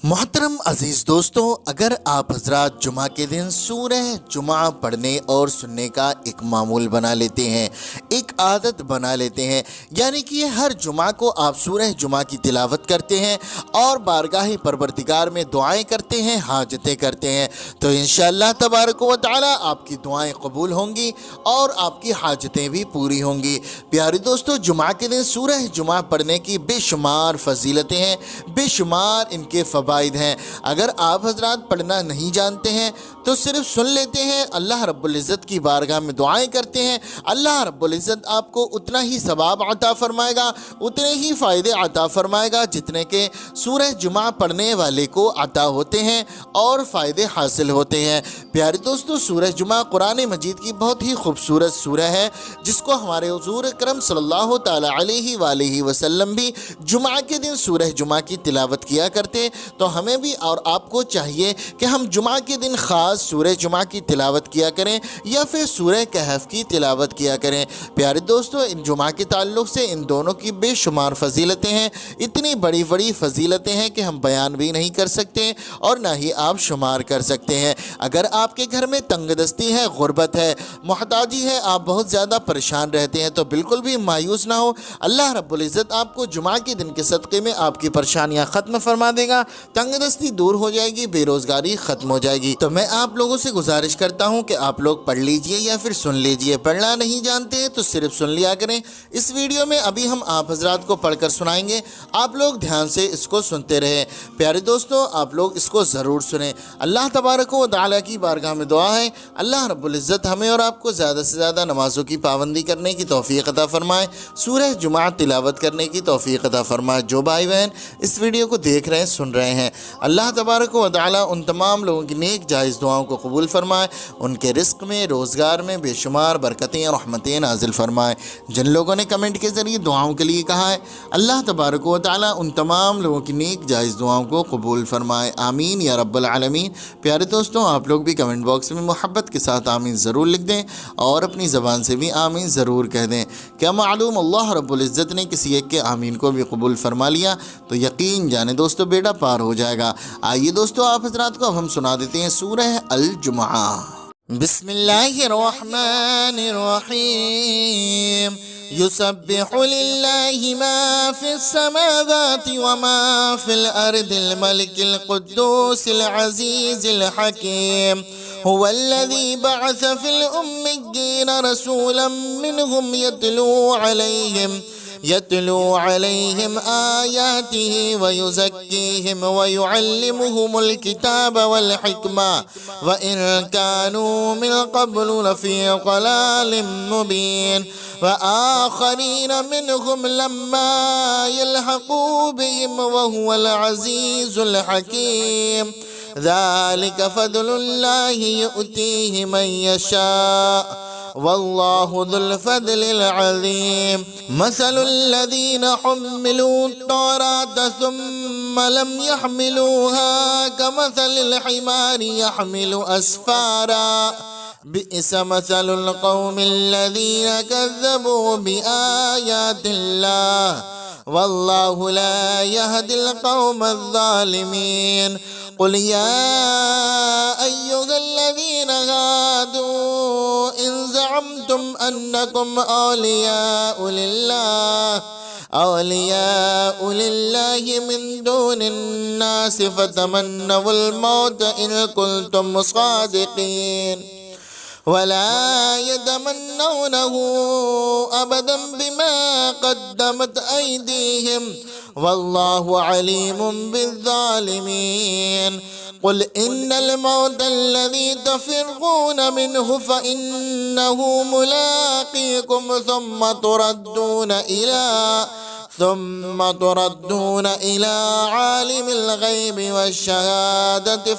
محترم عزیز دوستوں، اگر آپ حضرات جمعہ کے دن سورہ جمعہ پڑھنے اور سننے کا ایک معمول بنا لیتے ہیں، ایک عادت بنا لیتے ہیں، یعنی کہ ہر جمعہ کو آپ سورہ جمعہ کی تلاوت کرتے ہیں اور بارگاہ پروردگار میں دعائیں کرتے ہیں، حاجتیں کرتے ہیں، تو انشاءاللہ تبارک و تعالی آپ کی دعائیں قبول ہوں گی اور آپ کی حاجتیں بھی پوری ہوں گی۔ پیارے دوستوں، جمعہ کے دن سورہ جمعہ پڑھنے کی بے شمار فضیلتیں ہیں، بے شمار ان کے فوائد ہیں۔ اگر آپ حضرات پڑھنا نہیں جانتے ہیں تو صرف سن لیتے ہیں، اللہ رب العزت کی بارگاہ میں دعائیں کرتے ہیں، اللہ رب العزت آپ کو اتنا ہی ثواب عطا فرمائے گا، اتنے ہی فائدے عطا فرمائے گا جتنے کہ سورہ جمعہ پڑھنے والے کو عطا ہوتے ہیں اور فائدے حاصل ہوتے ہیں۔ پیارے دوستو، سورہ جمعہ قرآن مجید کی بہت ہی خوبصورت سورہ ہے، جس کو ہمارے حضور اکرم صلی اللہ تعالی علیہ وآلہ وسلم بھی جمعہ کے دن سورہ جمعہ کی تلاوت کیا کرتے، تو ہمیں بھی اور آپ کو چاہیے کہ ہم جمعہ کے دن خاص سورہ جمعہ کی تلاوت کیا کریں یا پھر سورہ کہف کی تلاوت کیا کریں۔ پیارے دوستو، ان جمعہ کے تعلق سے ان دونوں کی بے شمار فضیلتیں ہیں، اتنی بڑی بڑی فضیلتیں ہیں کہ ہم بیان بھی نہیں کر سکتے اور نہ ہی آپ شمار کر سکتے ہیں۔ اگر آپ کے گھر میں تنگ دستی ہے، غربت ہے، محتاجی ہے، آپ بہت زیادہ پریشان رہتے ہیں، تو بالکل بھی مایوس نہ ہو، اللہ رب العزت آپ کو جمعہ کے دن کے صدقے میں آپ کی پریشانیاں ختم فرما دے گا، تنگ دستی دور ہو جائے گی، بے روزگاری ختم ہو جائے گی۔ تو میں آپ لوگوں سے گزارش کرتا ہوں کہ آپ لوگ پڑھ لیجئے یا پھر سن لیجئے، پڑھنا نہیں جانتے ہیں تو صرف سن لیا کریں۔ اس ویڈیو میں ابھی ہم آپ حضرات کو پڑھ کر سنائیں گے، آپ لوگ دھیان سے اس کو سنتے رہیں۔ پیارے دوستو، آپ لوگ اس کو ضرور سنیں۔ اللہ تبارک و تعالیٰ کی بارگاہ میں دعا ہے، اللہ رب العزت ہمیں اور آپ کو زیادہ سے زیادہ نمازوں کی پابندی کرنے کی توفیق عطا فرمائے، سورہ جمعہ تلاوت کرنے کی توفیق عطا فرمائے۔ جو بھائی بہن اس ویڈیو کو دیکھ رہے ہیں، سن رہے ہیں، اللہ تبارک و تعالیٰ ان تمام لوگوں کی نیک جائز دعاؤں کو قبول فرمائے، ان کے رزق میں، روزگار میں بے شمار برکتیں اور رحمتیں نازل فرمائے۔ جن لوگوں نے کمنٹ کے ذریعے دعاؤں کے لیے کہا ہے، اللہ تبارک و تعالیٰ ان تمام لوگوں کی نیک جائز دعاؤں کو قبول فرمائے، آمین یا رب العالمین۔ پیارے دوستوں، آپ لوگ بھی کمنٹ باکس میں محبت کے ساتھ آمین ضرور لکھ دیں اور اپنی زبان سے بھی آمین ضرور کہہ دیں۔ کیا معلوم اللہ رب العزت نے کسی ایک کے آمین کو بھی قبول فرما لیا تو یقین جانے دوستو بیڑا پار ہو جائے گا۔ آئیے دوستو، آپ حضرات کو اب ہم سنا دیتے ہیں سورہ الجمعہ۔ بسم اللہ الرحمن الرحیم۔ یسبح للہ ما فی السماوات وما فی الارض الملک القدوس العزیز الحکیم۔ هو الذي بعث في الأميين رسولا منهم يتلو عليهم آياته ويزكيهم ويعلمهم الكتاب والحكمة وإن كانوا من قبل لفي ضلال مبين وآخرين منهم لما يلحقوا بهم وهو العزيز الحكيم۔ ذلك فضل الله يؤتيه من يشاء والله ذو الفضل العظيم۔ مثل الذين حملوا التوراة ثم لم يحملوها كمثل الحمار يحمل أسفارا بئس مثل القوم الذين كذبوا بآيات الله والله لا يهدي القوم الظالمين۔ قل يا أيها الذين هادوا إن زعمتم أنكم أولياء لله من دون الناس فتمنوا الموت إن كنتم صادقين ولا يتمنونه أبدا بما قدمت أيديهم والله عليم بالظالمين۔ قل إن الموت الذي تفرون منه فإنه ملاقيكم ثم تردون إلى عالم الغيب والشهادة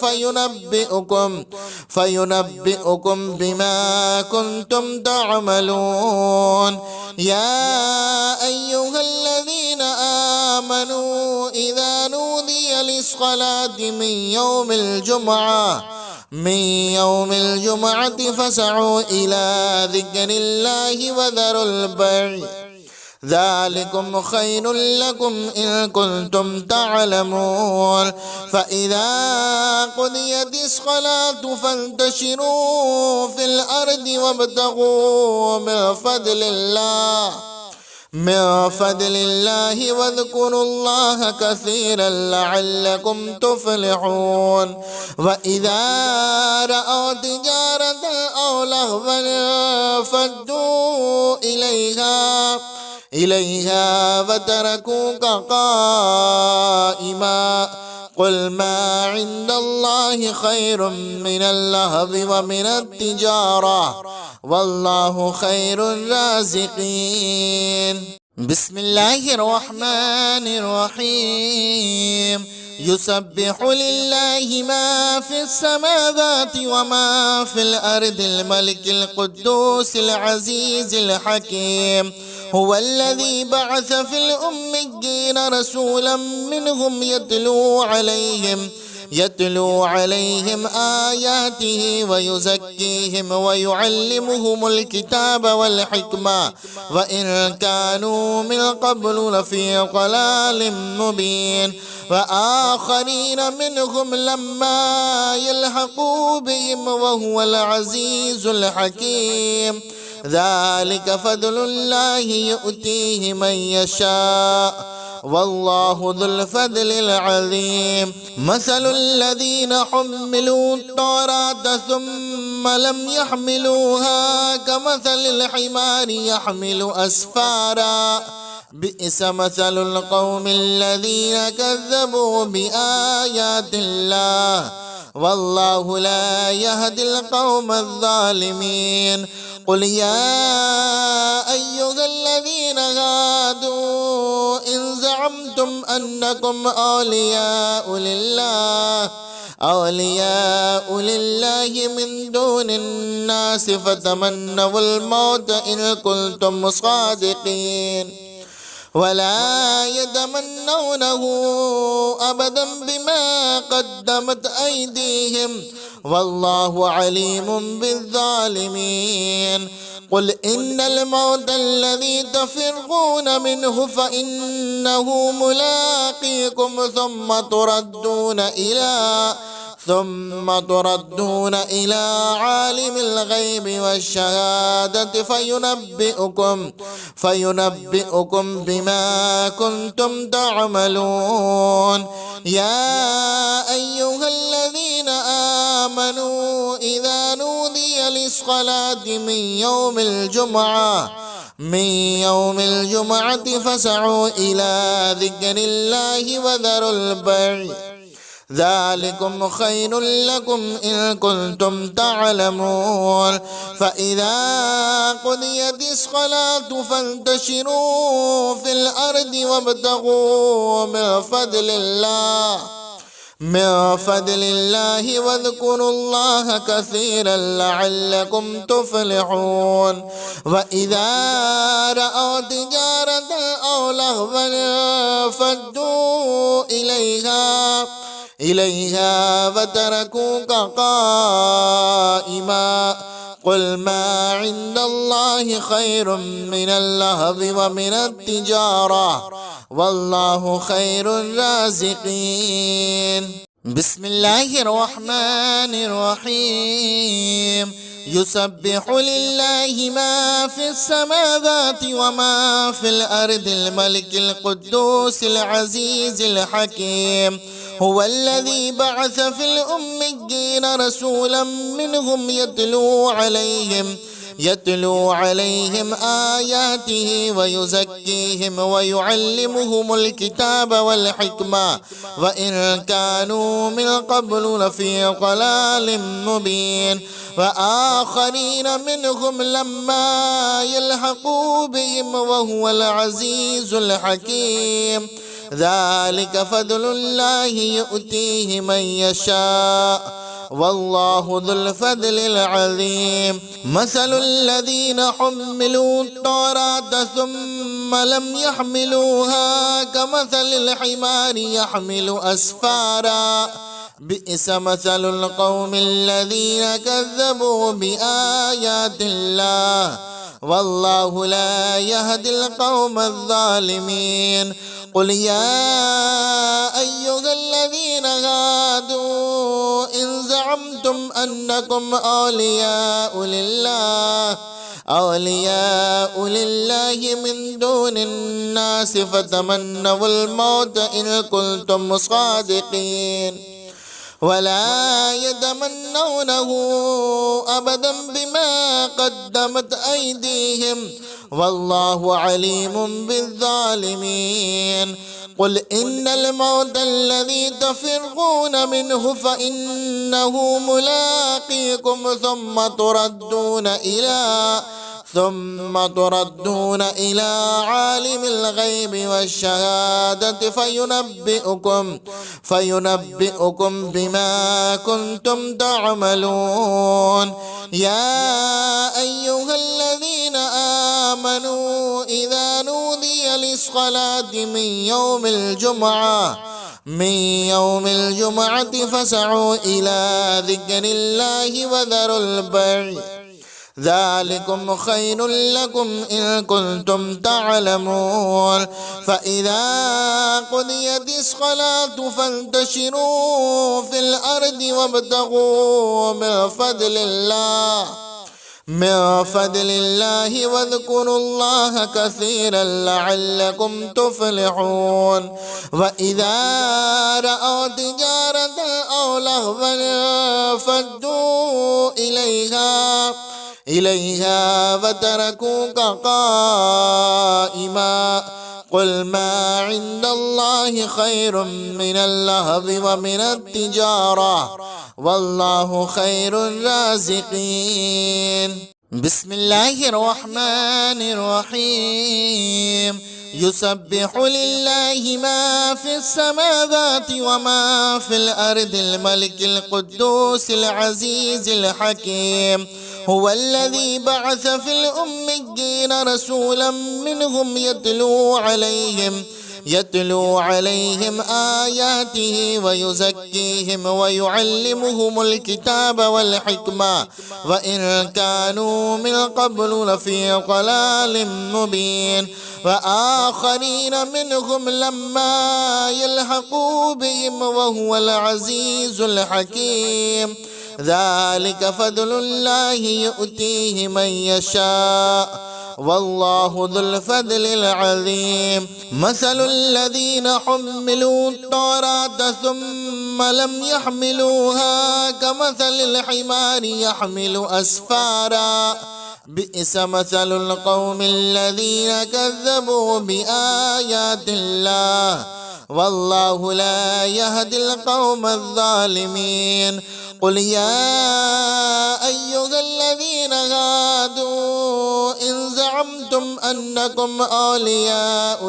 فينبئكم بما كنتم تعملون۔ يا أيها الذين آمنوا إذا نودي للصلاة من يوم الجمعة فاسعوا إلى ذكر الله وذروا البيع ذلكم خير لكم إن كنتم تعلمون. فإذا قضيت الصلاة فانتشروا في الأرض وابتغوا من فضل الله واذكروا الله كثيرا لعلكم تفلحون. وإذا رأوا تجارة أو لهوا فدوا إليها وتركوك قائما قل ما عند الله خير من اللهو ومن التجارة والله خير الرازقين. بسم الله الرحمن الرحيم. يسبح لله ما في السماوات وما في الأرض الملك القدوس العزيز الحكيم. هو الذي بعث في الأميين رسولا منهم يتلو عليهم آياته ويزكيهم ويعلمهم الكتاب والحكمة وإن كانوا من قبل لفي ضلال مبين. وآخرين منهم لما يلحقوا بهم وهو العزيز الحكيم. ذلك فضل الله يؤتيه من يشاء والله ذو الفضل العظيم. مثل الذين حملوا التوراة ثم لم يحملوها كمثل الحمار يحمل أسفارا بئس مثل القوم الذين كذبوا بآيات الله والله لا يهدي القوم الظالمين. قل يا أيها الذين هادوا إن زعمتم أنكم أولياء لله من دون الناس فتمنوا الموت إن كنتم صادقين ولا يتمنونه أبدا بما قدمت أيديهم والله عليم بالظالمين. قل إن الموت الذي تفرون منه فإنه ملاقيكم ثم تردون إلى عالم الغيب والشهادة فينبئكم بما كنتم تعملون. يا أيها الذين آمنوا إذا نودي للصلاة من يوم الجمعة فاسعوا إلى ذكر الله وذروا البيع ذلكم خير لكم إن كنتم تعلمون. فإذا قضيت الصلاة فانتشروا في الأرض وابتغوا من فضل الله واذكروا الله كثيرا لعلكم تفلحون. وإذا رأوا تجارة أو لهوا فدوا إليها وتركوك قائما قل ما عند الله خير من اللهو ومن التجارة والله خير الرازقين. بسم الله الرحمن الرحيم. يسبح لله ما في السماوات وما في الأرض الملك القدوس العزيز الحكيم. هو الذي بعث في الأميين رسولا منهم يتلو عليهم آياته ويزكيهم ويعلمهم الكتاب والحكمة وإن كانوا من قبل لفي ضلال مبين. وآخرين منهم لما يلحقوا بهم وهو العزيز الحكيم. ذلك فضل الله يؤتيه من يشاء والله ذو الفضل العظيم. مثل الذين حملوا التوراة ثم لم يحملوها كمثل الحمار يحمل أسفارا بئس مثل القوم الذين كذبوا بآيات الله والله لا يهدي القوم الظالمين. قل يا أيها الذين هادوا إن زعمتم أنكم أولياء لله من دون الناس فتمنوا الموت إن كنتم صادقين ولا يتمنونه أبدا بما قدمت أيديهم والله عليم بالظالمين. قل إن الموت الذي تفرون منه فإنه ملاقيكم ثم تردون إلى عالم الغيب والشهادة فينبئكم بما كنتم تعملون. يا أيها الذين آمنوا إذا نودي للصلاة من يوم الجمعة فاسعوا إلى ذكر الله وذروا البيع ذلكم خير لكم إن كنتم تعلمون. فإذا قضيت الصلاة فانتشروا في الأرض وابتغوا من فضل الله واذكروا الله كثيرا لعلكم تفلحون. وإذا رأوا تجارة أو لهوا فدوا إليها وتركوك قائما قل ما عند الله خير من اللهو ومن التجارة والله خير الرازقين. بسم الله الرحمن الرحيم. يسبح لله ما في السماوات وما في الأرض الملك القدوس العزيز الحكيم. هو الذي بعث في الأميين رسولا منهم يتلو عليهم آياته ويزكيهم ويعلمهم الكتاب والحكمة وإن كانوا من قبل لفي ضلال مبين. وآخرين منهم لما يلحقوا بهم وهو العزيز الحكيم. ذلك فضل الله يؤتيه من يشاء والله ذو الفضل العظيم. مثل الذين حملوا التوراة ثم لم يحملوها كمثل الحمار يحمل أسفارا بئس مثل القوم الذين كذبوا بآيات الله والله لا يهدي القوم الظالمين. قل يا أيها الذين هادوا إن زعمتم أنكم أولياء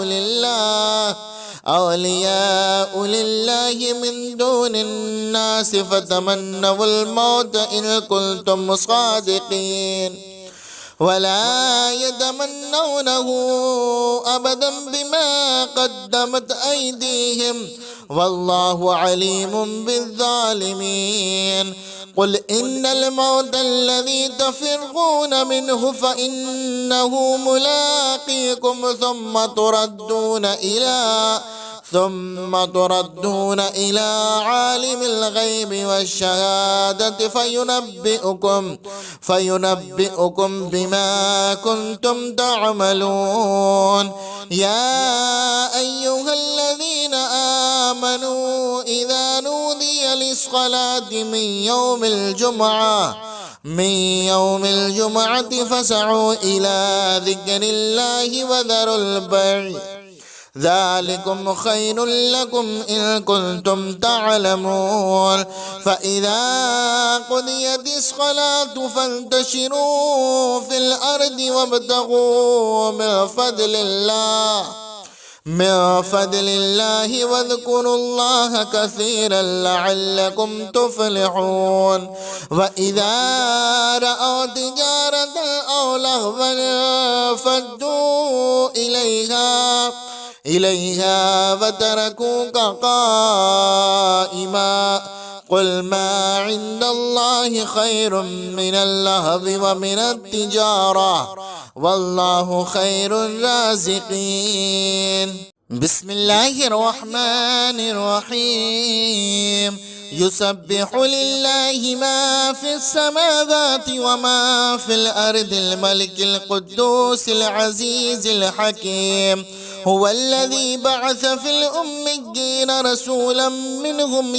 لله من دون الناس فتمنوا الموت إن كنتم صادقين ولا يتمنونه أبدا بما قدمت أيديهم والله عليم بالظالمين. قل إن الموت الذي تفرون منه فإنه ملاقيكم ثم تردون إلى عالم الغيب والشهادة فينبئكم بما كنتم تعملون. يا أيها الذين آمنوا إذا نودي للصلاة من يوم الجمعة فاسعوا إلى ذكر الله وذروا البيع ذلكم خير لكم إن كنتم تعلمون. فإذا قضيت الصلاة فانتشروا في الأرض وابتغوا من فضل الله واذكروا الله كثيرا لعلكم تفلحون. وإذا رأوا تجارة أو لهوا فدوا إليها وتركوك قائما قل ما عند الله خير من اللهو ومن التجارة والله خير الرازقين. بسم الله الرحمن الرحيم. يسبح لله ما في السماوات وما في الأرض الملك القدوس العزيز الحكيم. هو الذي بعث في الأميين رسولا منهم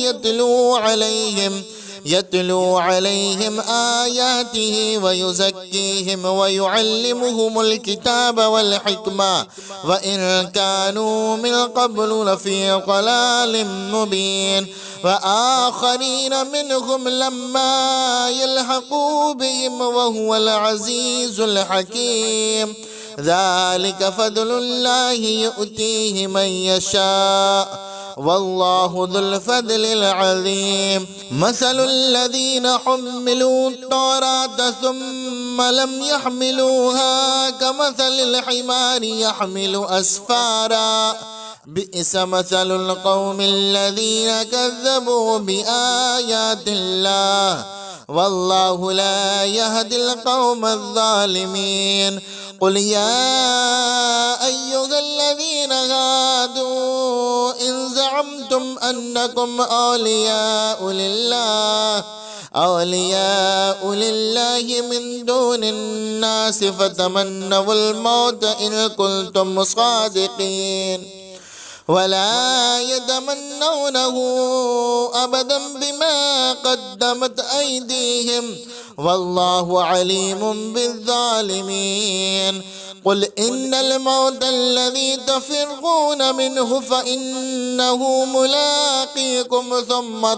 يتلو عليهم آياته ويزكيهم ويعلمهم الكتاب والحكمة وإن كانوا من قبل لفي ضلال مبين. وآخرين منهم لما يلحقوا بهم وهو العزيز الحكيم. ذلك فضل الله يؤتيه من يشاء والله ذو الفضل العظيم. مثل الذين حملوا التوراة ثم لم يحملوها كمثل الحمار يحمل أسفارا بئس مثل القوم الذين كذبوا بآيات الله والله لا يهدي القوم الظالمين. قل يا أيها الذين هادوا إن زعمتم أنكم أولياء لله من دون الناس فتمنوا الموت إن كنتم صادقين ولا يتمنونه أبدا بما قدمت أيديهم والله عليم بالظالمين. قل إن الموت الذي تفرون منه فإنه ملاقيكم ثم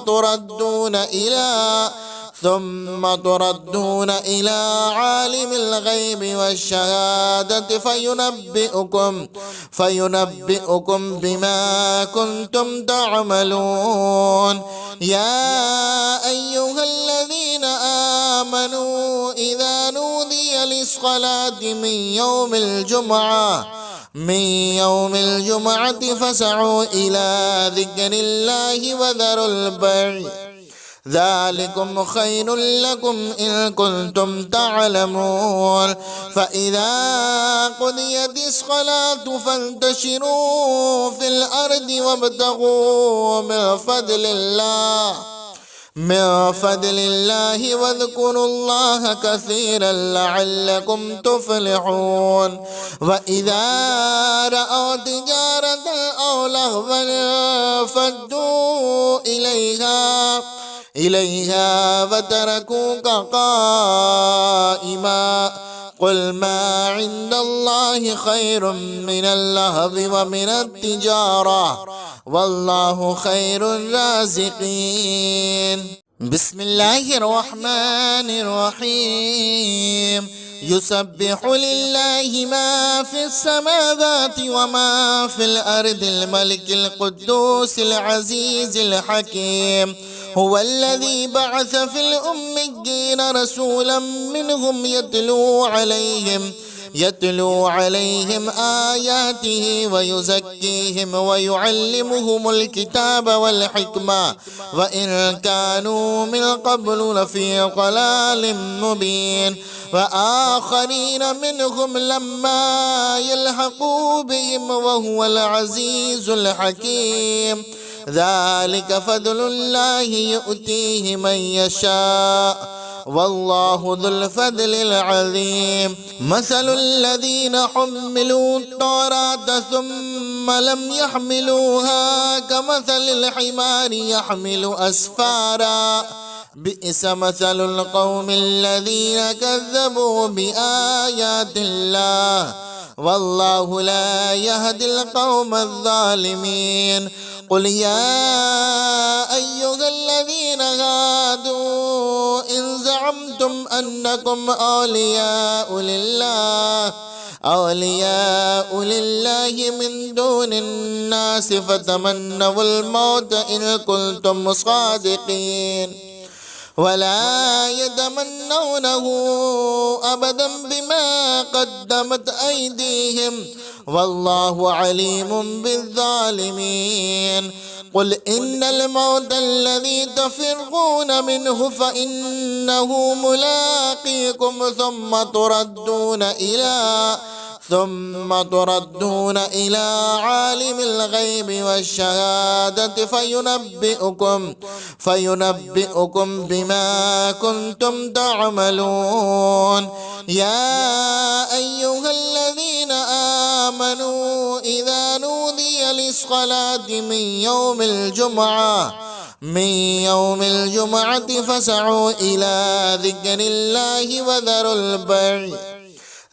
تردون إلى عالم الغيب والشهادة فينبئكم بما كنتم تعملون. يا أيها الذين آمنوا إذا نودي للصلاة من يوم الجمعة فاسعوا إلى ذكر الله وذروا البيع ذلكم خير لكم إن كنتم تعلمون. فإذا قضيت الصلاة فانتشروا في الأرض وابتغوا من فضل الله واذكروا الله كثيرا لعلكم تفلحون. وإذا رأوا تجارة أو لهوا فدوا إليها وتركوك قائما. قل ما عند الله خير من اللهو ومن التجارة والله خير الرازقين. بسم الله الرحمن الرحيم. يسبح لله ما في السماوات وما في الأرض الملك القدوس العزيز الحكيم. هو الذي بعث في الأميين رسولا منهم يتلو عليهم آياته ويزكيهم ويعلمهم الكتاب والحكمة وإن كانوا من قبل لفي ضلال مبين. وآخرين منهم لما يلحقوا بهم وهو العزيز الحكيم. ذلك فضل الله يؤتيه من يشاء والله ذو الفضل العظيم. مثل الذين حملوا التوراة ثم لم يحملوها كمثل الحمار يحمل أسفارا بئس مثل القوم الذين كذبوا بآيات الله والله لا يهدي القوم الظالمين. قل يا أيها الذين هادوا إن زعمتم أنكم أولياء لله من دون الناس فتمنوا الموت إن كنتم صادقين ولا يتمنونه أبدا بما قدمت أيديهم والله عليم بالظالمين. قل إن الموت الذي تفرون منه فإنه ملاقيكم ثم تردون إلى عالم الغيب والشهادة فينبئكم بما كنتم تعملون. يا أيها الذين آمنوا إذا نودي للصلاة من يوم الجمعة فاسعوا إلى ذكر الله وذروا البيع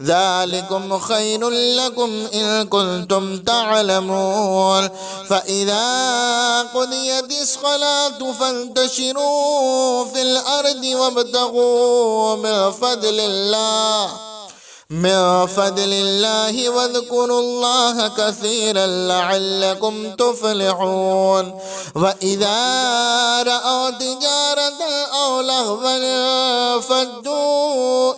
ذلكم خير لكم إن كنتم تعلمون. فإذا قضيت الصلاة فانتشروا في الأرض وابتغوا من فضل الله واذكروا الله كثيرا لعلكم تفلحون. وإذا رأوا تجارة أو لهوا فدوا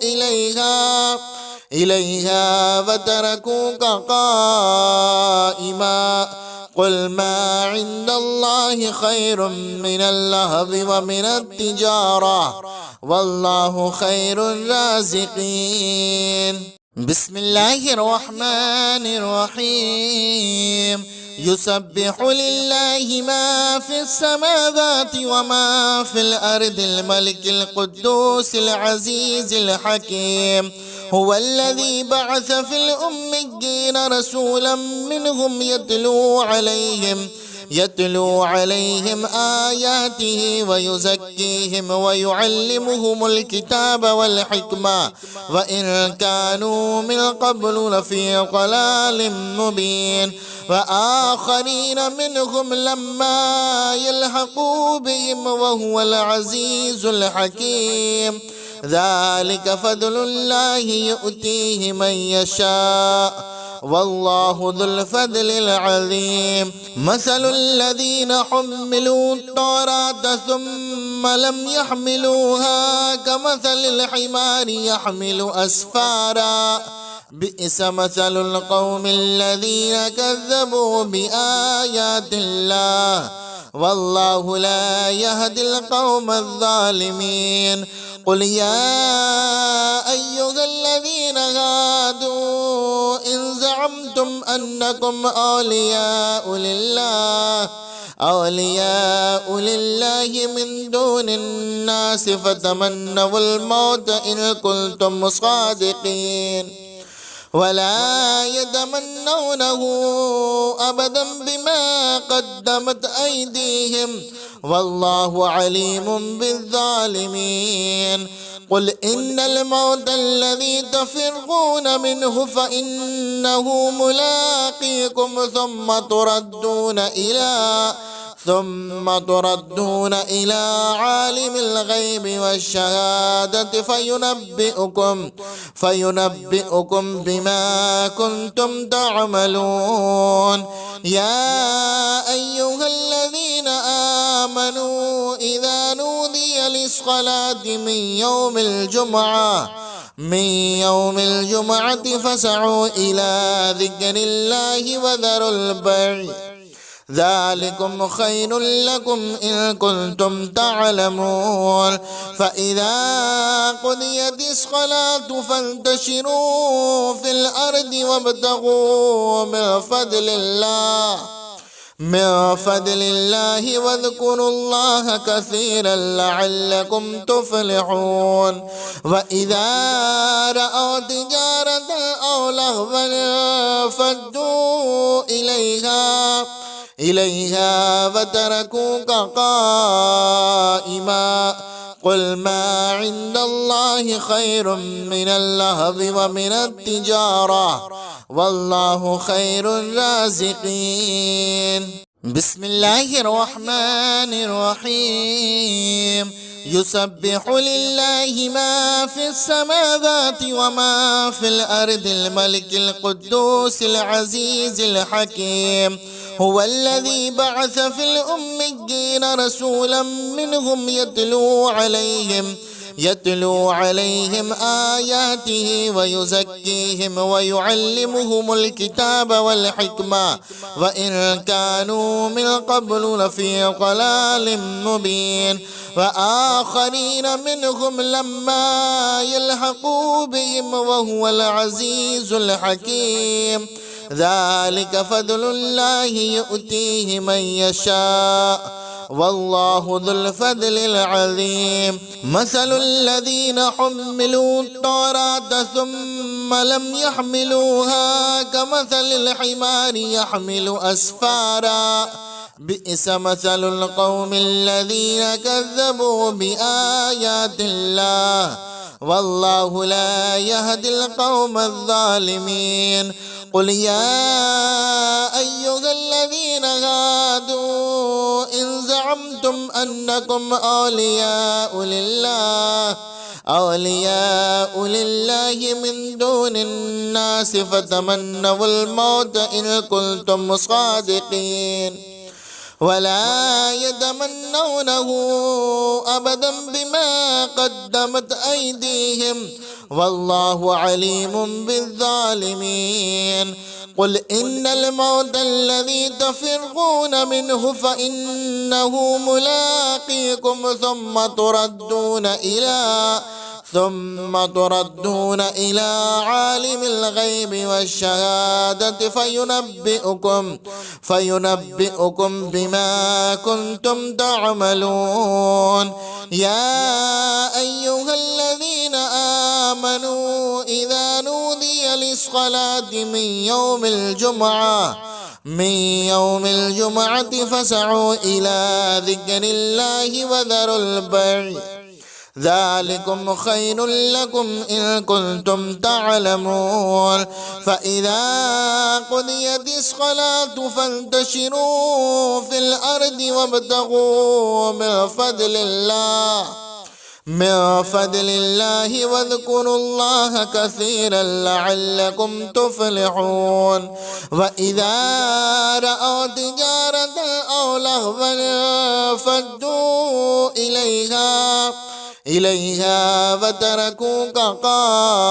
إليها وتركوك قائما. قل ما عند الله خير من اللهو ومن التجارة والله خير الرازقين. بسم الله الرحمن الرحيم. يسبح لله ما في السماوات وما في الأرض الملك القدوس العزيز الحكيم. هو الذي بعث في الأميين رسولا منهم يتلو عليهم آياته ويزكيهم ويعلمهم الكتاب والحكمة وإن كانوا من قبل لفي ضلال مبين. وآخرين منهم لما يلحقوا بهم وهو العزيز الحكيم. ذلك فضل الله يؤتيه من يشاء والله ذو الفضل العظيم. مثل الذين حملوا التوراة ثم لم يحملوها كمثل الحمار يحمل أسفارا بئس مثل القوم الذين كذبوا بآيات الله والله لا يهدي القوم الظالمين. قل يا أيها الذين هادوا إن زعمتم أنكم أولياء لله من دون الناس فتمنوا الموت إن كنتم صادقين ولا يتمنونه أبدا بما قدمت أيديهم والله عليم بالظالمين. قل إن الموت الذي تفرون منه فإنه ملاقيكم ثم تردون إلى عالم الغيب والشهادة فينبئكم بما كنتم تعملون. يا أيها الذين آمنوا إذا نودي للصلاة من يوم الجمعة فاسعوا إلى ذكر الله وذروا البيع ذلكم خير لكم إن كنتم تعلمون. فإذا قضيت الصلاة فانتشروا في الأرض وابتغوا من فضل الله واذكروا الله كثيرا لعلكم تفلحون. وإذا رأوا تجارة أو لهوا فدوا إليها وتركوك قائما. قل ما عند الله خير من اللهو ومن التجارة والله خير الرازقين. بسم الله الرحمن الرحيم. يسبح لله ما في السماوات وما في الأرض الملك القدوس العزيز الحكيم. هو الذي بعث في الأميين رسولا منهم يتلو عليهم آياته ويزكيهم ويعلمهم الكتاب والحكمة وإن كانوا من قبل لفي ضلال مبين وآخرين منهم لما يلحقوا بهم وهو العزيز الحكيم ذلك فضل الله يؤتيه من يشاء والله ذو الفضل العظيم مثل الذين حملوا التوراة ثم لم يحملوها كمثل الحمار يحمل أسفارا بئس مثل القوم الذين كذبوا بآيات الله والله لا يهدي القوم الظالمين قل يا أيها الذين هادوا إن زعمتم أنكم أولياء لله من دون الناس فتمنوا الموت إن كنتم صادقين ولا يتمنونه أبدا بما قدمت أيديهم والله عليم بالظالمين قل إن الموت الذي تفرون منه فإنه ملاقيكم ثم تردون إلى عالم الغيب والشهادة فينبئكم بما كنتم تعملون يا أيها الذين آمنوا إذا نودي للصلاة من يوم الجمعة فاسعوا إلى ذكر الله وذروا البيع ذلكم خير لكم إن كنتم تعلمون فإذا قضيت الصلاة فانتشروا في الأرض وابتغوا من فضل الله واذكروا الله كثيرا لعلكم تفلحون وإذا رأوا تجارة أو لهوا فدوا إليها وتركوك قائما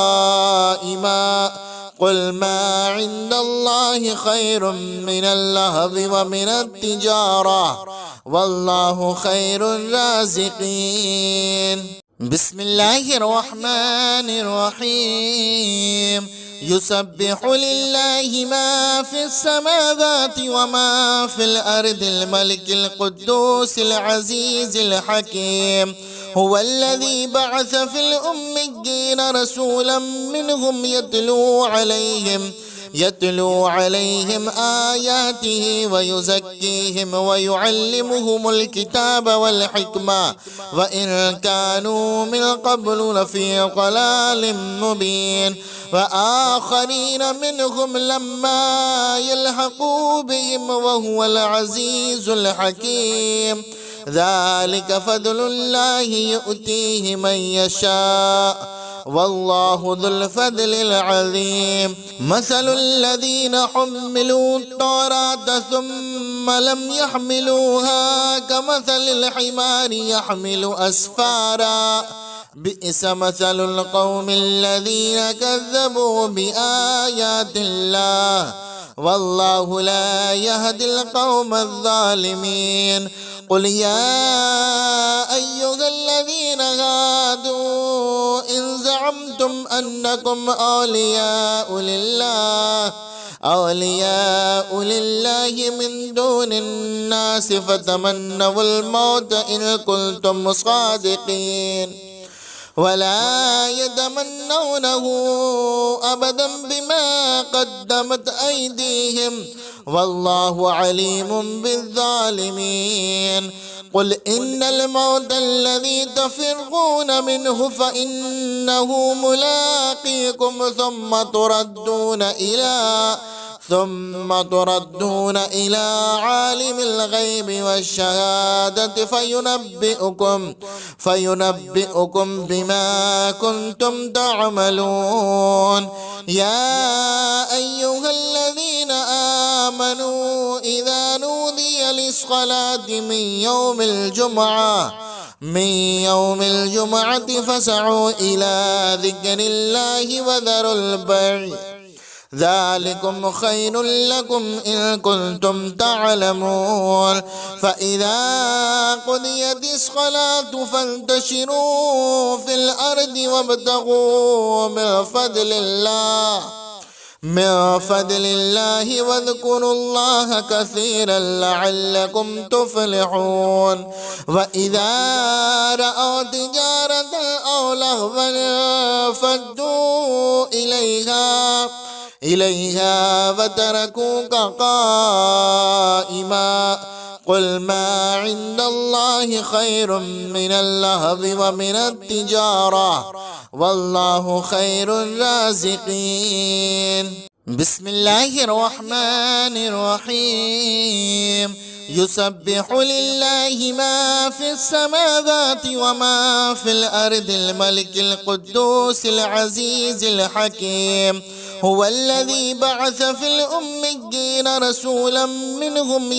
قل ما عند الله خير من اللهو ومن التجارة والله خير الرازقين بسم الله الرحمن الرحيم يسبح لله ما في السماوات وما في الأرض الملك القدوس العزيز الحكيم هو الذي بعث في الأميين رسولا منهم يتلو عليهم آياته ويزكيهم ويعلمهم الكتاب والحكمة وإن كانوا من قبل لفي ضلال مبين وآخرين منهم لما يلحقوا بهم وهو العزيز الحكيم ذلك فضل الله يؤتيه من يشاء والله ذو الفضل العظيم مثل الذين حملوا التوراة ثم لم يحملوها كمثل الحمار يحمل أسفارا بئس مثل القوم الذين كذبوا بآيات الله والله لا يهدي القوم الظالمين قل يا أيها الذين هادوا إن زعمتم أنكم أولياء لله من دون الناس فتمنوا الموت إن كنتم صادقين ولا يتمنونه أبدا بما قدمت أيديهم والله عليم بالظالمين قل إن الموت الذي تفرون منه فإنه ملاقيكم ثم تردون إلى عالم الغيب والشهادة فينبئكم بما كنتم تعملون يا أيها الذين آمنوا إذا نودي للصلاة من من يوم الجمعة فاسعوا إلى ذكر الله وذروا البيع ذلكم خير لكم إن كنتم تعلمون. فإذا قضيت الصلاة فانتشروا في الأرض وابتغوا من فضل الله واذكروا الله كثيرا لعلكم تفلحون. وإذا رأوا تجارة أو لهوا فدوا إليها وتركوك قائما قل ما عند الله خير من اللهو ومن التجارة والله خير الرازقين. بسم الله الرحمن الرحيم. يسبح لله ما في السماوات وما في الأرض الملك القدوس العزيز الحكيم. هو الذي بعث في الأميين رسولا منهم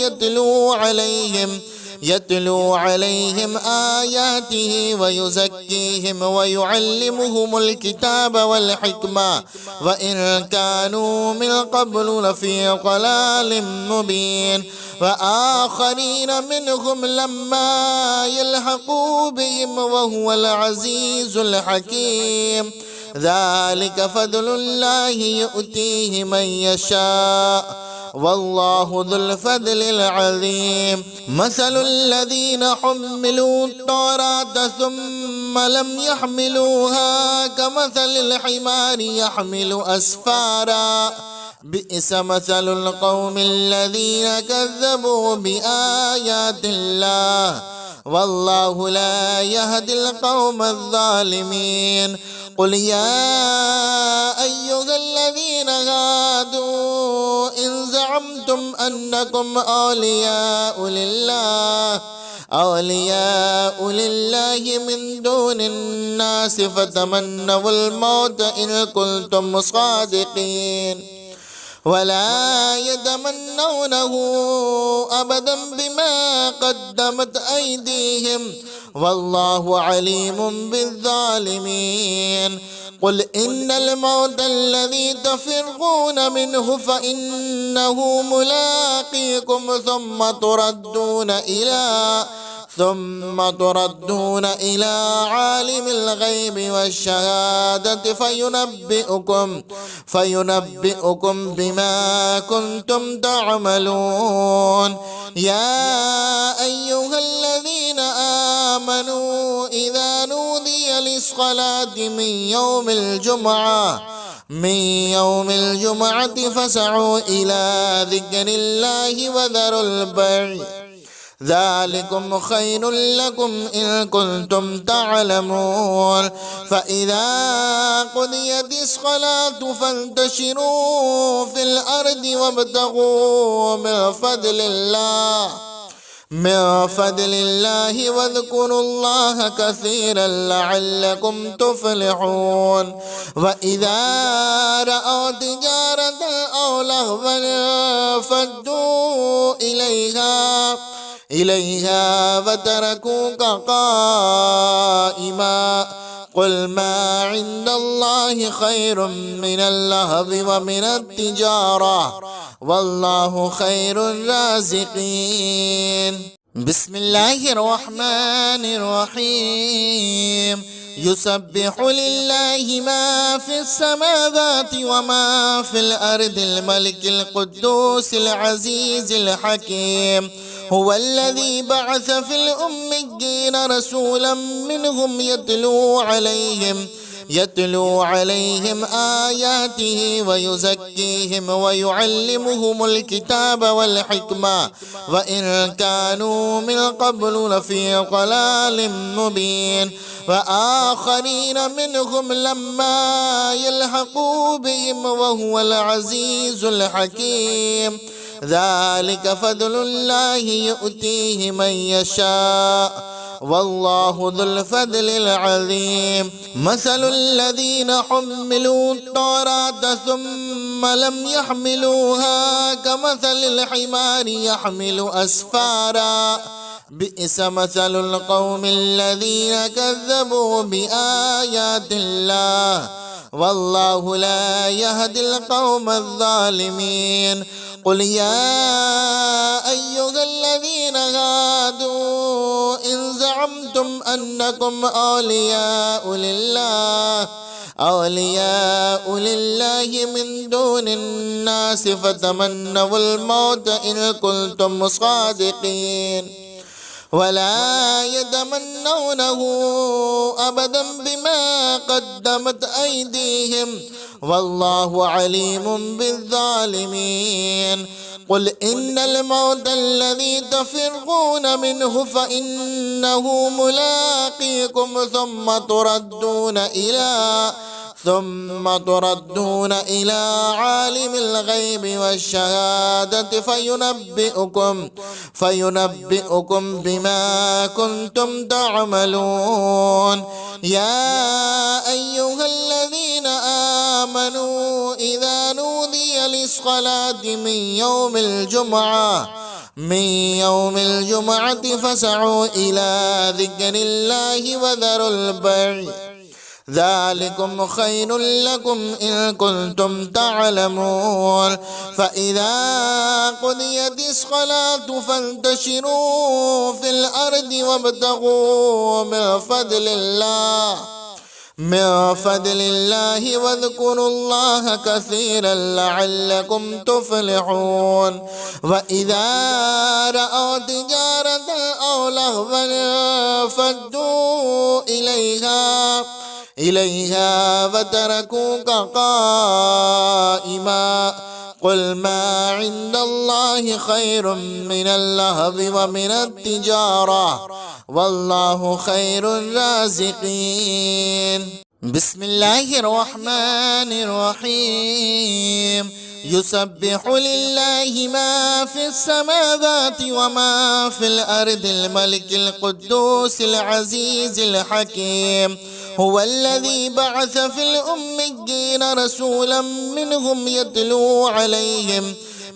يتلو عليهم آياته ويزكيهم ويعلمهم الكتاب والحكمة وإن كانوا من قبل لفي ضلال مبين. وآخرين منهم لما يلحقوا بهم وهو العزيز الحكيم. ذلك فضل الله يؤتيه من يشاء والله ذو الفضل العظيم. مثل الذين حملوا التوراة ثم لم يحملوها كمثل الحمار يحمل أسفارا بئس مثل القوم الذين كذبوا بآيات الله والله لا يهدي القوم الظالمين. قل يا أيها الذين هادوا إن زعمتم أنكم أولياء لله من دون الناس فتمنوا الموت إن كنتم صادقين ولا يتمنونه أبدا بما قدمت أيديهم والله عليم بالظالمين. قل إن الموت الذي تفرون منه فإنه ملاقيكم ثم تردون إلى عالم الغيب والشهادة فينبئكم بما كنتم تعملون. يا أيها الذين آمنوا إذا نودي للصلاة من يوم الجمعة فاسعوا إلى ذكر الله وذروا البيع ذلكم خير لكم إن كنتم تعلمون. فإذا قضيت الصلاة فانتشروا في الأرض وابتغوا من فضل الله واذكروا الله كثيرا لعلكم تفلحون. وإذا رأوا تجارة أو لهوا فدوا إليها وتركوك قائما قل ما عند الله خير من اللهو ومن التجارة والله خير الرازقين. بسم الله الرحمن الرحيم. يسبح لله ما في السماوات وما في الأرض الملك القدوس العزيز الحكيم. هو الذي بعث في الأميين رسولا منهم يتلو عليهم آياته ويزكيهم ويعلمهم الكتاب والحكمة وإن كانوا من قبل لفي ضلال مبين. وآخرين منهم لما يلحقوا بهم وهو العزيز الحكيم. ذلك فضل الله يؤتيه من يشاء والله ذو الفضل العظيم. مثل الذين حملوا التوراة ثم لم يحملوها كمثل الحمار يحمل أسفارا بئس مثل القوم الذين كذبوا بآيات الله والله لا يهدي القوم الظالمين. قل يا أيها الذين هادوا إن زعمتم أنكم أولياء لله من دون الناس فتمنوا الموت إن كنتم صادقين ولا يتمنونه أبدا بما قدمت أيديهم والله عليم بالظالمين. قل إن الموت الذي تفرون منه فإنه ملاقيكم ثم تردون إلى عالم الغيب والشهادة فينبئكم بما كنتم تعملون. يا أيها الذين آمنوا إذا نودي للصلاة من يوم الجمعة فاسعوا إلى ذكر الله وذروا البيع ذلكم خير لكم إن كنتم تعلمون. فإذا قضيت الصلاة فانتشروا في الأرض وابتغوا من فضل الله واذكروا الله كثيرا لعلكم تفلحون. وإذا رأوا تجارة أو لهوا فادوا إليها وتركوك قائما. قل ما عند الله خير من اللهو ومن التجارة والله خير الرازقين. بسم الله الرحمن الرحيم. يسبح لله ما في السماوات وما في الأرض الملك القدوس العزيز الحكيم. هو الذي بعث في الأميين رسولا منهم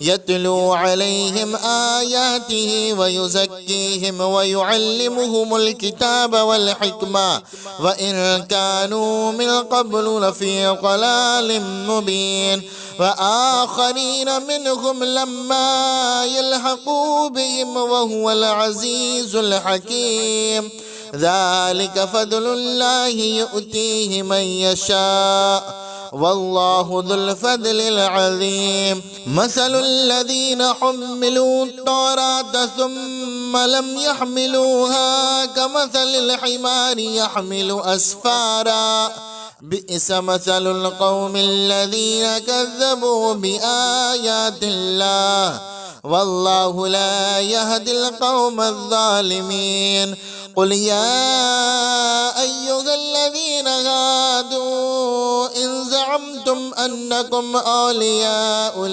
يتلو عليهم آياته ويزكيهم ويعلمهم الكتاب والحكمة وإن كانوا من قبل لفي ضلال مبين. وآخرين منهم لما يلحقوا بهم وهو العزيز الحكيم. ذلك فضل الله يؤتيه من يشاء والله ذو الفضل العظيم. مثل الذين حملوا التوراة ثم لم يحملوها كمثل الحمار يحمل أسفارا بئس مثل القوم الذين كذبوا بآيات الله والله لا يهدي القوم الظالمين. قل يا أيها الذين هادوا إن زعمتم أنكم أولياء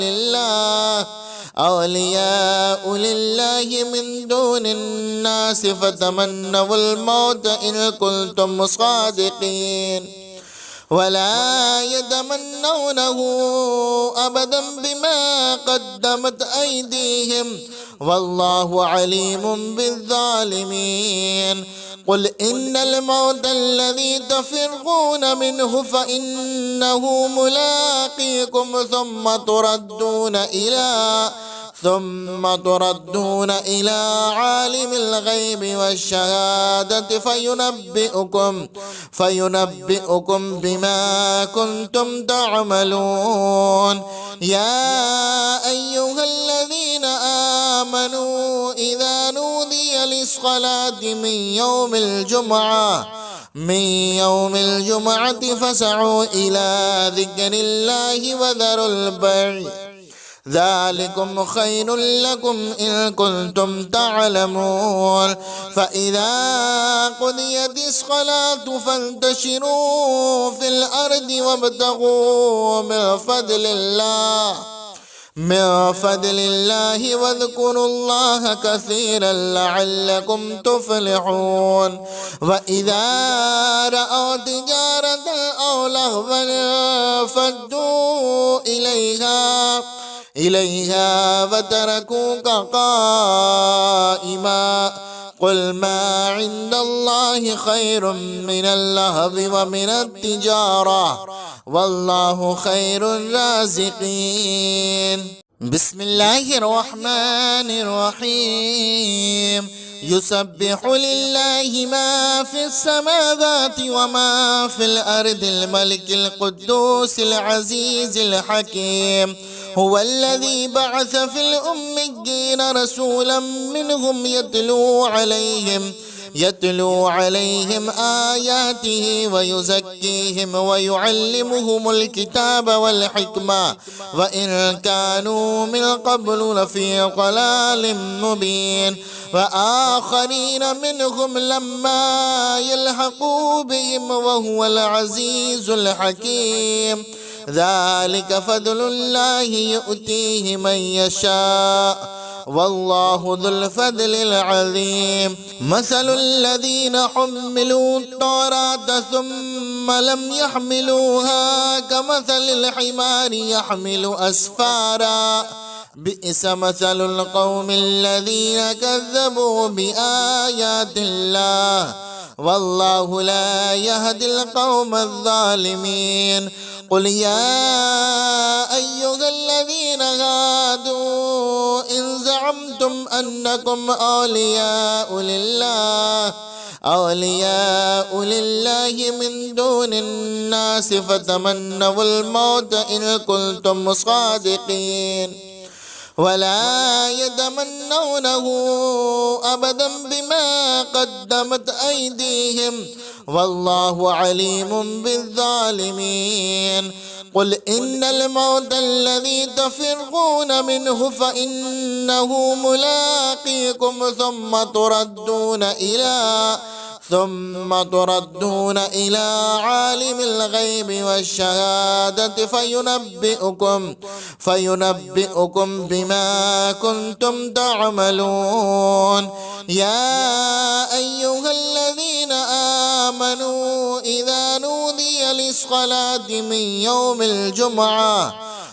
لله من دون الناس فتمنوا الموت إن كنتم صادقين ولا يتمنونه أبدا بما قدمت أيديهم والله عليم بالظالمين. قل إن الموت الذي تفرون منه فإنه ملاقيكم ثم تردون إلى عالم الغيب والشهادة فينبئكم بما كنتم تعملون. يا أيها الذين آمنوا إذا نودي للصلاة من يوم الجمعة فاسعوا إلى ذكر الله وذروا البيع ذلكم خير لكم إن كنتم تعلمون. فإذا قضيت الصلاة فانتشروا في الأرض وابتغوا من فضل الله واذكروا الله كثيرا لعلكم تفلحون. وإذا رأوا تجارة أو لهوا فادوا إليها وتركوك قائما. قل ما عند الله خير من اللهو ومن التجارة والله خير الرازقين. بسم الله الرحمن الرحيم. يسبح لله ما في السماوات وما في الأرض الملك القدوس العزيز الحكيم. هو الذي بعث في الأميين رسولا منهم يتلو عليهم آياته ويزكيهم ويعلمهم الكتاب والحكمة وإن كانوا من قبل لفي ضلال مبين. وآخرين منهم لما يلحقوا بهم وهو العزيز الحكيم. ذلك فضل الله يؤتيه من يشاء والله ذو الفضل العظيم. مثل الذين حملوا التوراة ثم لم يحملوها كمثل الحمار يحمل أسفارا بئس مثل القوم الذين كذبوا بآيات الله والله لا يهدي القوم الظالمين. قل يا أيها الذين هادوا إن زعمتم أنكم أولياء لله من دون الناس فتمنوا الموت إن كنتم صادقين ولا يتمنونه أبدا بما قدمت أيديهم والله عليم بالظالمين. قل إن الموت الذي تفرون منه فإنه ملاقيكم ثم تردون إلى عالم الغيب والشهادة فينبئكم بما كنتم تعملون. يا أيها الذين آمنوا إذا نودي للصلاة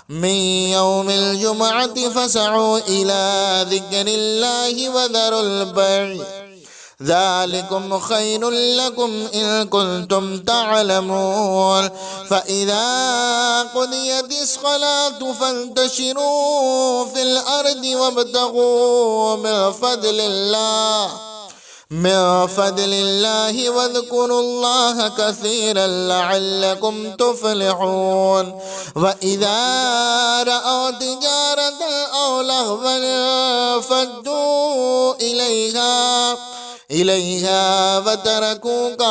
من يوم الجمعة فاسعوا إلى ذكر الله وذروا البيع ذلكم خير لكم إن كنتم تعلمون. فإذا قضيت الصلاة فانتشروا في الأرض وابتغوا من فضل الله واذكروا الله كثيرا لعلكم تفلحون. وإذا رأوا تجارة أو لهوا فدوا إليها وتركوك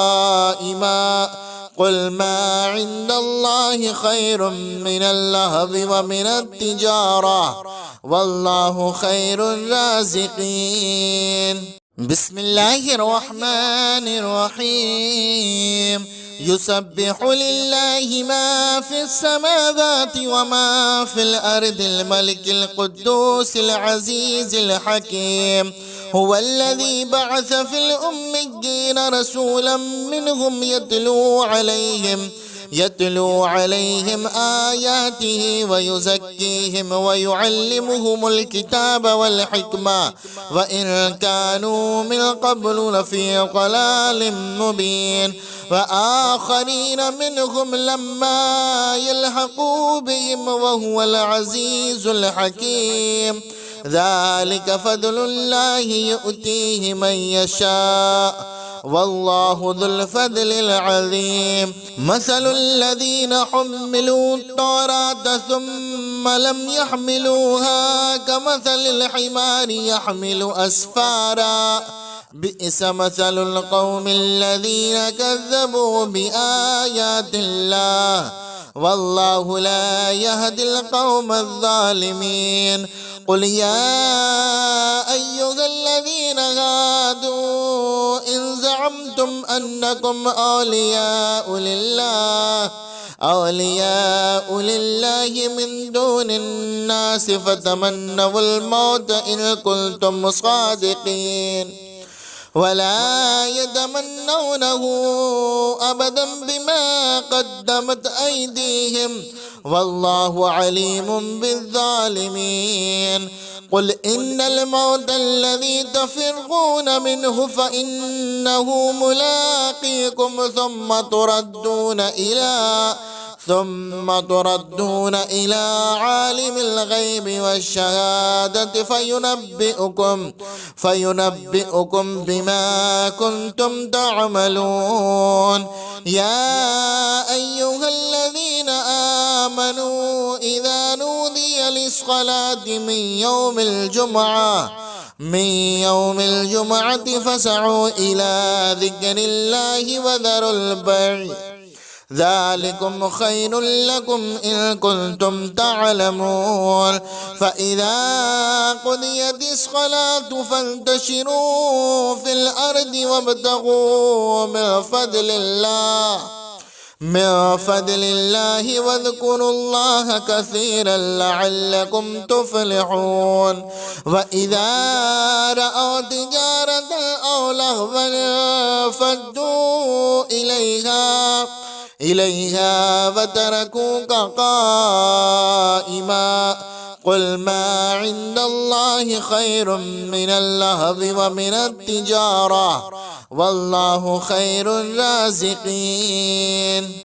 قائما. قل ما عند الله خير من اللهو ومن التجارة والله خير الرازقين. بسم الله الرحمن الرحيم. يسبح لله ما في السماوات وما في الأرض الملك القدوس العزيز الحكيم. هو الذي بعث في الأميين رسولا منهم يتلو عليهم آياته ويزكيهم ويعلمهم الكتاب والحكمة وإن كانوا من قبل لفي ضلال مبين. وآخرين منهم لما يلحقوا بهم وهو العزيز الحكيم. ذلك فضل الله يؤتيه من يشاء والله ذو الفضل العظيم. مثل الذين حملوا التوراة ثم لم يحملوها كمثل الحمار يحمل أسفارا بئس مثل القوم الذين كذبوا بآيات الله والله لا يهدي القوم الظالمين. قل يا أيها الذين هادوا إن زعمتم أنكم أولياء لله من دون الناس فتمنوا الموت إن كنتم صادقين ولا يتمنونه أبدا بما قدمت أيديهم والله عليم بالظالمين. قل إن الموت الذي تفرون منه فإنه ملاقيكم ثم تردون إلى عالم الغيب والشهادة فينبئكم بما كنتم تعملون. يا أيها الذين آمنوا إذا نودي للصلاة من يوم الجمعة فاسعوا إلى ذكر الله وذروا البيع ذلكم خير لكم إن كنتم تعلمون. فإذا قضيت الصلاة فانتشروا في الأرض وابتغوا من فضل الله واذكروا الله كثيرا لعلكم تفلحون. وإذا رأوا تجارة أو لهوا فدوا إليها وتركوك قائما. قل ما عند الله خير من اللهو ومن التجارة والله خير الرازقين.